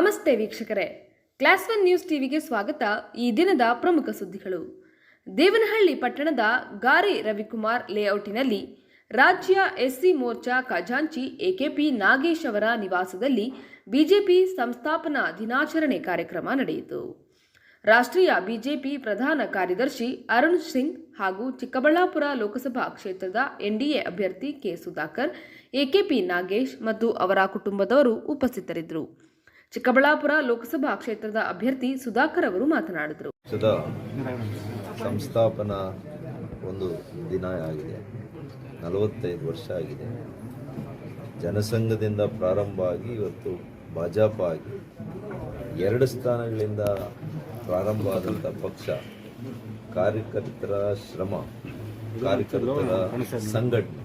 ನಮಸ್ತೆ ವೀಕ್ಷಕರೇ, class 1 news ಟಿವಿಗೆ ಸ್ವಾಗತ. ಈ ದಿನದ ಪ್ರಮುಖ ಸುದ್ದಿಗಳು. ದೇವನಹಳ್ಳಿ ಪಟ್ಟಣದ ಗಾರೆ ರವಿಕುಮಾರ್ ಲೇಔಟಿನಲ್ಲಿ ರಾಜ್ಯ ಎಸ್ಸಿ ಮೋರ್ಚಾ ಖಜಾಂಚಿ ಎಕೆಪಿ ನಾಗೇಶ್ ಅವರ ನಿವಾಸದಲ್ಲಿ ಬಿಜೆಪಿ ಸಂಸ್ಥಾಪನಾ ದಿನಾಚರಣೆ ಕಾರ್ಯಕ್ರಮ ನಡೆಯಿತು. ರಾಷ್ಟ್ರೀಯ ಬಿಜೆಪಿ ಪ್ರಧಾನ ಕಾರ್ಯದರ್ಶಿ ಅರುಣ್ ಸಿಂಗ್ ಹಾಗೂ ಚಿಕ್ಕಬಳ್ಳಾಪುರ ಲೋಕಸಭಾ ಕ್ಷೇತ್ರದ ಎನ್ಡಿಎ ಅಭ್ಯರ್ಥಿ ಕೆ ಸುಧಾಕರ್, ಎಕೆಪಿ ನಾಗೇಶ್ ಮತ್ತು ಅವರ ಕುಟುಂಬದವರು ಉಪಸ್ಥಿತರಿದ್ದರು. ಚಿಕ್ಕಬಳ್ಳಾಪುರ ಲೋಕಸಭಾ ಕ್ಷೇತ್ರದ ಅಭ್ಯರ್ಥಿ ಸುಧಾಕರ್ ಅವರು ಮಾತನಾಡಿದರು. ಸಂಸ್ಥಾಪನಾ ಒಂದು ದಿನ ಆಗಿದೆ, 45 ವರ್ಷ ಆಗಿದೆ. ಜನಸಂಘದಿಂದ ಪ್ರಾರಂಭ ಆಗಿ ಇವತ್ತು ಭಾಜಪ ಆಗಿ 2 ಸ್ಥಾನಗಳಿಂದ ಪ್ರಾರಂಭ ಆದಂಥ ಪಕ್ಷ, ಕಾರ್ಯಕರ್ತರ ಶ್ರಮ, ಕಾರ್ಯಕರ್ತರ ಸಂಘಟನೆ,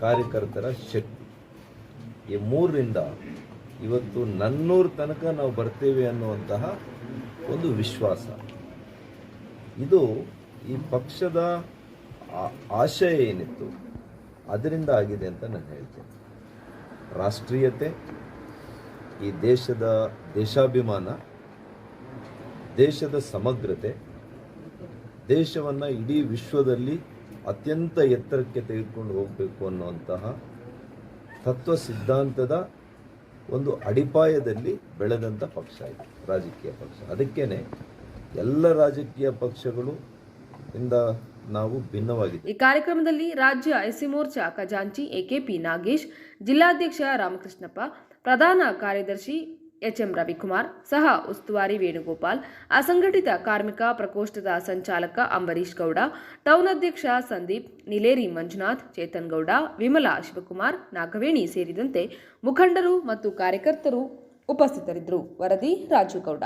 ಕಾರ್ಯಕರ್ತರ ಶಕ್ತಿ, ಈ 3ರಿಂದ ಇವತ್ತು 400 ತನಕ ನಾವು ಬರ್ತೇವೆ ಅನ್ನುವಂತಹ ಒಂದು ವಿಶ್ವಾಸ. ಇದು ಈ ಪಕ್ಷದ ಆಶಯ ಏನಿತ್ತು ಅದರಿಂದ ಆಗಿದೆ ಅಂತ ನಾನು ಹೇಳ್ತೇನೆ. ರಾಷ್ಟ್ರೀಯತೆ, ಈ ದೇಶದ ದೇಶಾಭಿಮಾನ, ದೇಶದ ಸಮಗ್ರತೆ, ದೇಶವನ್ನು ಇಡೀ ವಿಶ್ವದಲ್ಲಿ ಅತ್ಯಂತ ಎತ್ತರಕ್ಕೆ ತೆಗೆದುಕೊಂಡು ಹೋಗಬೇಕು ಅನ್ನುವಂತಹ ತತ್ವ ಸಿದ್ಧಾಂತದ ಒಂದು ಅಡಿಪಾಯದಲ್ಲಿ ಬೆಳೆದಂಥ ಪಕ್ಷ ಇದು, ರಾಜಕೀಯ ಪಕ್ಷ. ಅದಕ್ಕೇನೆ ಎಲ್ಲ ರಾಜಕೀಯ ಪಕ್ಷಗಳು ಇಂದ ನಾವು ಭಿನ್ನವಾಗಿದ್ದೇವೆ. ಈ ಕಾರ್ಯಕ್ರಮದಲ್ಲಿ ರಾಜ್ಯ ಎಸ್ಸಿ ಮೋರ್ಚಾ ಖಜಾಂಚಿ ಎಕೆಪಿ ನಾಗೇಶ್, ಜಿಲ್ಲಾಧ್ಯಕ್ಷ ರಾಮಕೃಷ್ಣಪ್ಪ, ಪ್ರಧಾನ ಕಾರ್ಯದರ್ಶಿ ಎಚ್ಎಂ ರವಿಕುಮಾರ್, ಸಹ ಉಸ್ತುವಾರಿ ವೇಣುಗೋಪಾಲ್, ಅಸಂಘಟಿತ ಕಾರ್ಮಿಕ ಪ್ರಕೋಷ್ಠದ ಸಂಚಾಲಕ ಅಂಬರೀಶ್ ಗೌಡ, ಟೌನ್ ಅಧ್ಯಕ್ಷ ಸಂದೀಪ್, ನಿಲೇರಿ ಮಂಜುನಾಥ್, ಚೇತನ್ ಗೌಡ, ವಿಮಲಾ ಶಿವಕುಮಾರ್, ನಾಗವೇಣಿ ಸೇರಿದಂತೆ ಮುಖಂಡರು ಮತ್ತು ಕಾರ್ಯಕರ್ತರು ಉಪಸ್ಥಿತರಿದ್ದರು. ವರದಿ ರಾಜು ಗೌಡ.